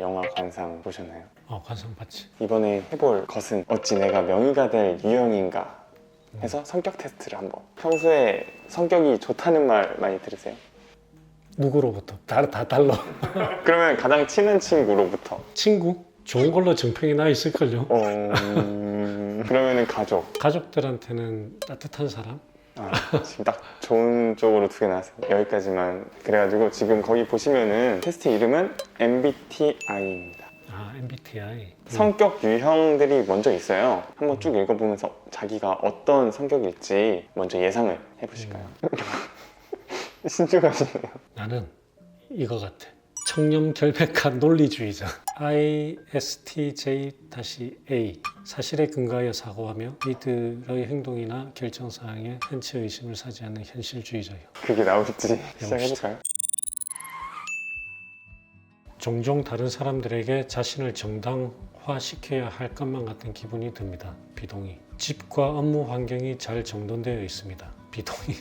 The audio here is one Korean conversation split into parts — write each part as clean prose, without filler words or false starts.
영화 관상 보셨나요? 관상 봤지. 이번에 해볼 것은 어찌 내가 명의가 될 유형인가 해서 성격 테스트를 한번. 평소에 성격이 좋다는 말 많이 들으세요? 누구로부터? 다 달라. 그러면 가장 친한 친구로부터. 친구? 좋은 걸로 정평이 나 있을걸요. 그러면은 가족. 가족들한테는 따뜻한 사람? 지금 딱 좋은 쪽으로 두 개 나왔어요. 여기까지만. 그래가지고 지금 거기 보시면은 테스트 이름은 MBTI입니다. MBTI. 성격 유형들이 먼저 있어요. 한번 쭉 읽어보면서 자기가 어떤 성격일지 먼저 예상을 해보실까요? 신중하시네요. 나는 이거 같아. 청렴결백한 논리주의자. ISTJ-A. 사실에 근거하여 사고하며 이들의 행동이나 결정사항에 현치 의심을 사지 않는 현실주의자요. 그게 나올지 시작해볼까요? 종종 다른 사람들에게 자신을 정당화시켜야 할 것만 같은 기분이 듭니다. 비동의. 집과 업무 환경이 잘 정돈되어 있습니다. 비동의.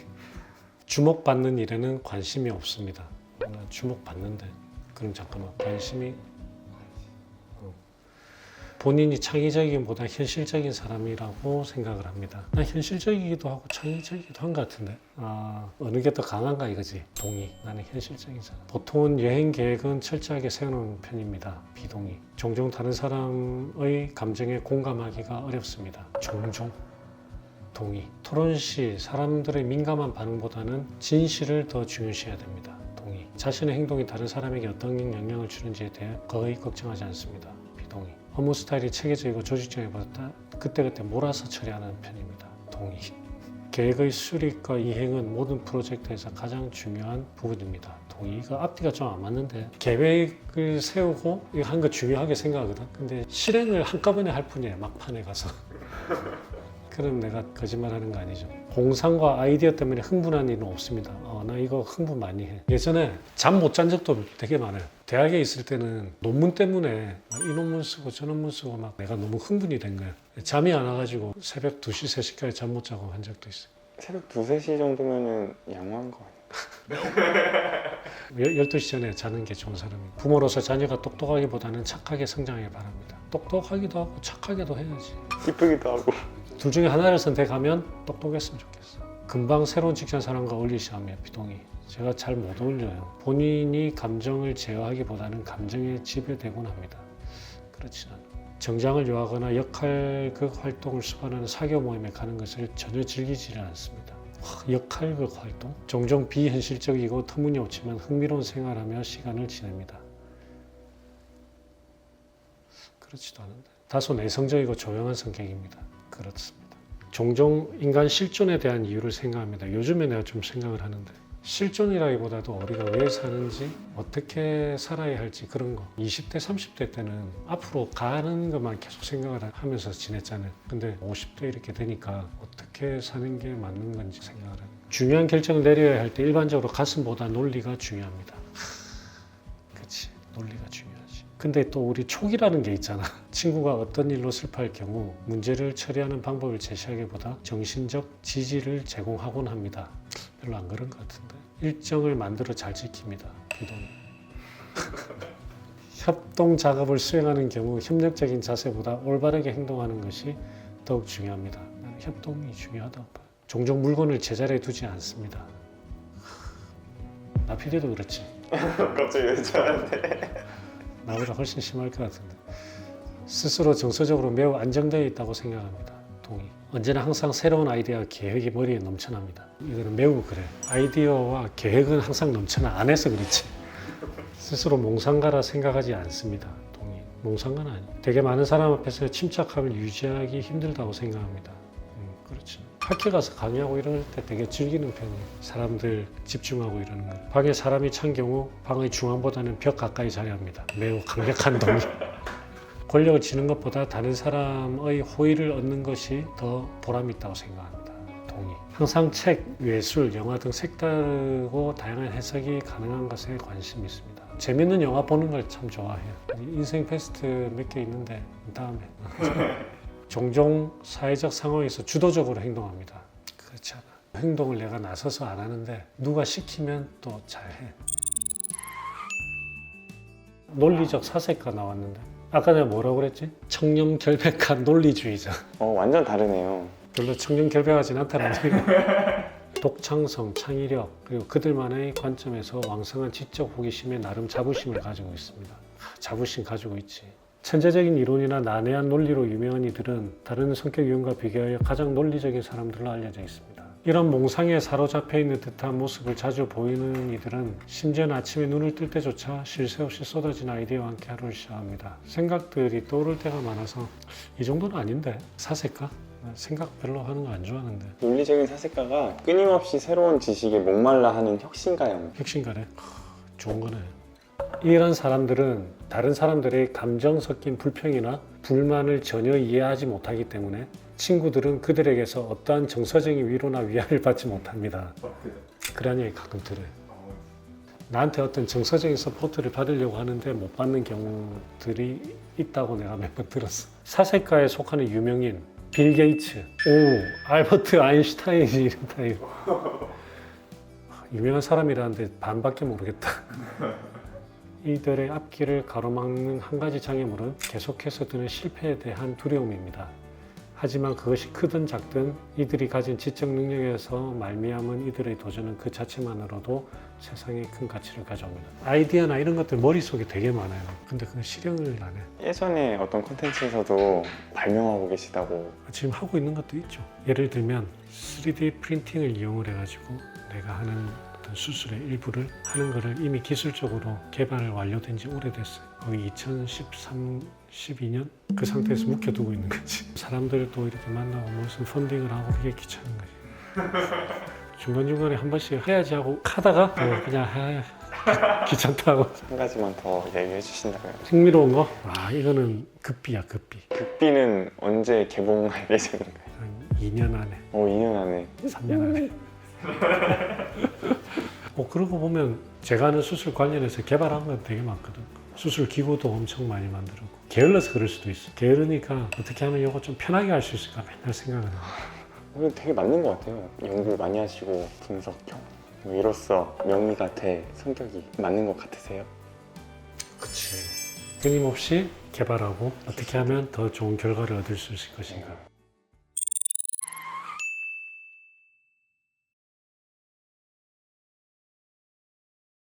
주목받는 일에는 관심이 없습니다. 나 주목받는데. 그럼 잠깐만, 관심이 본인이 창의적이기보다 현실적인 사람이라고 생각을 합니다. 난 현실적이기도 하고 창의적이기도 한 것 같은데 어느 게 더 강한가 이거지. 동의. 나는 현실적인 사람. 보통은 여행 계획은 철저하게 세우는 편입니다. 비동의. 종종 다른 사람의 감정에 공감하기가 어렵습니다. 종종. 동의. 토론 시 사람들의 민감한 반응보다는 진실을 더 중요시해야 됩니다. 동의. 자신의 행동이 다른 사람에게 어떤 영향을 주는지에 대해 거의 걱정하지 않습니다. 비동의. 업무 스타일이 체계적이고 조직적이보다 그때그때 몰아서 처리하는 편입니다. 동의. 계획의 수립과 이행은 모든 프로젝트에서 가장 중요한 부분입니다. 동의. 이거 앞뒤가 좀 안 맞는데 계획을 세우고 이거 한 거 중요하게 생각하거든. 근데 실행을 한꺼번에 할 뿐이에요. 막판에 가서. 그럼 내가 거짓말하는 거 아니죠. 공상과 아이디어 때문에 흥분한 일은 없습니다. 나 이거 흥분 많이 해. 예전에 잠 못 잔 적도 되게 많아요. 대학에 있을 때는 논문 때문에 이 논문 쓰고 저 논문 쓰고 막 내가 너무 흥분이 된 거야. 잠이 안 와가지고 새벽 2시, 3시까지 잠 못 자고 한 적도 있어요. 새벽 2, 3시 정도면은 양호한 거 아니에요? 12시 전에 자는 게 좋은 사람이에요. 부모로서 자녀가 똑똑하기보다는 착하게 성장하길 바랍니다. 똑똑하기도 하고 착하게도 해야지. 이쁘기도 하고. 둘 중에 하나를 선택하면 똑똑했으면 좋겠어. 금방 새로운 직장 사람과 어울리셔야 합니다. 비동의. 제가 잘 못 어울려요. 본인이 감정을 제어하기보다는 감정에 지배되곤 합니다. 그렇진 않아요. 정장을 요하거나 역할극 활동을 수반하는 사교 모임에 가는 것을 전혀 즐기지는 않습니다. 역할극 활동? 종종 비현실적이고 터무니없지만 흥미로운 생활하며 시간을 지냅니다. 그렇지도 않은데. 다소 내성적이고 조용한 성격입니다. 그렇습니다. 종종 인간 실존에 대한 이유를 생각합니다. 요즘에 내가 좀 생각을 하는데 실존이라기보다도 우리가 왜 사는지 어떻게 살아야 할지 그런 거. 20대 30대 때는 앞으로 가는 것만 계속 생각을 하면서 지냈잖아요. 근데 50대 이렇게 되니까 어떻게 사는 게 맞는 건지 생각을 해요. 중요한 결정을 내려야 할 때 일반적으로 가슴보다 논리가 중요합니다. 그치, 논리가 중요하지. 근데 또 우리 촉이라는 게 있잖아. 친구가 어떤 일로 슬퍼할 경우 문제를 처리하는 방법을 제시하기보다 정신적 지지를 제공하곤 합니다. 별로 안 그런 것 같은데. 일정을 만들어 잘 지킵니다. 비동의. 협동 작업을 수행하는 경우 협력적인 자세보다 올바르게 행동하는 것이 더욱 중요합니다. 나는 협동이 중요하다고 봐요. 종종 물건을 제자리에 두지 않습니다. 나 PD도 그렇지. 갑자기 왜 저한테? 나보다 훨씬 심할 것 같은데. 스스로 정서적으로 매우 안정되어 있다고 생각합니다. 동의. 언제나 항상 새로운 아이디어와 계획이 머리에 넘쳐납니다. 이거는 매우 그래. 아이디어와 계획은 항상 넘쳐나. 안 해서 그렇지. 스스로 몽상가라 생각하지 않습니다. 동의. 몽상가는 아니에요. 되게 많은 사람 앞에서 침착함을 유지하기 힘들다고 생각합니다. 그렇지. 학교 가서 강의하고 이럴 때 되게 즐기는 편이에요. 사람들 집중하고 이러는 거. 방에 사람이 찬 경우 방의 중앙보다는 벽 가까이 자리합니다. 매우 강력한 동의. 권력을 지는 것보다 다른 사람의 호의를 얻는 것이 더 보람이 있다고 생각합니다. 동의. 항상 책, 예술, 영화 등 색다르고 다양한 해석이 가능한 것에 관심이 있습니다. 재밌는 영화 보는 걸 참 좋아해요. 인생 베스트 몇 개 있는데 다음에. 종종 사회적 상황에서 주도적으로 행동합니다. 그렇지 않아. 행동을 내가 나서서 안 하는데 누가 시키면 또 잘해. 논리적 사색가 나왔는데 아까 내가 뭐라고 그랬지? 청렴결백한 논리주의자. 완전 다르네요. 별로 청렴결백하진 않다는 소리가. 독창성, 창의력 그리고 그들만의 관점에서 왕성한 지적 호기심에 나름 자부심을 가지고 있습니다. 자부심 가지고 있지. 천재적인 이론이나 난해한 논리로 유명한 이들은 다른 성격 유형과 비교하여 가장 논리적인 사람들로 알려져 있습니다. 이런 몽상에 사로잡혀 있는 듯한 모습을 자주 보이는 이들은 심지어는 아침에 눈을 뜰 때조차 쉴 새 없이 쏟아진 아이디어와 함께 하루를 시작합니다. 생각들이 떠오를 때가 많아서 이 정도는 아닌데 사색가? 생각 별로 하는 거 안 좋아하는데. 논리적인 사색가가 끊임없이 새로운 지식에 목말라 하는 혁신가형. 혁신가래? 좋은 거네. 이런 사람들은 다른 사람들의 감정 섞인 불평이나 불만을 전혀 이해하지 못하기 때문에 친구들은 그들에게서 어떠한 정서적인 위로나 위안을 받지 못합니다. 그런 얘기 가끔 들어요. 나한테 어떤 정서적인 서포트를 받으려고 하는데 못 받는 경우들이 있다고 내가 몇 번 들었어. 사색가에 속하는 유명인 빌 게이츠, 알버트 아인슈타인이 이런 타입. 유명한 사람이라는데 반밖에 모르겠다. 이들의 앞길을 가로막는 한 가지 장애물은 계속해서 드는 실패에 대한 두려움입니다. 하지만 그것이 크든 작든 이들이 가진 지적 능력에서 말미암은 이들의 도전은 그 자체만으로도 세상에 큰 가치를 가져옵니다. 아이디어나 이런 것들 머릿속에 되게 많아요. 근데 그건 실행을 안 해. 예전에 어떤 콘텐츠에서도 발명하고 계시다고. 지금 하고 있는 것도 있죠. 예를 들면 3D 프린팅을 이용을 해가지고 내가 하는 어떤 수술의 일부를 하는 거를 이미 기술적으로 개발 완료된 지 오래됐어요. 거의 2013, 12년 그 상태에서 묵혀두고 있는 거지. 사람들도 이렇게 만나고 무슨 펀딩을 하고 이게 귀찮은 거지. 중간중간에 한 번씩 해야지 하고 하다가 그냥 귀찮다고. 한 가지만 더 얘기해 주신다면. 흥미로운 거? 이거는 급비야 급비. 극비는 언제 개봉할 예정인가요? 한 2년 안에 2년 안에. 3년 안에. 그러고 보면 제가 하는 수술 관련해서 개발한 건 되게 많거든. 수술 기구도 엄청 많이 만들었고. 게을러서 그럴 수도 있어. 게으르니까 어떻게 하면 이거 좀 편하게 할 수 있을까 맨날 생각을 해요. 되게 맞는 것 같아요. 연구 많이 하시고 분석형. 이로써 명의가 될 성격이 맞는 것 같으세요? 그치. 끊임없이 개발하고 어떻게 하면 더 좋은 결과를 얻을 수 있을 것인가.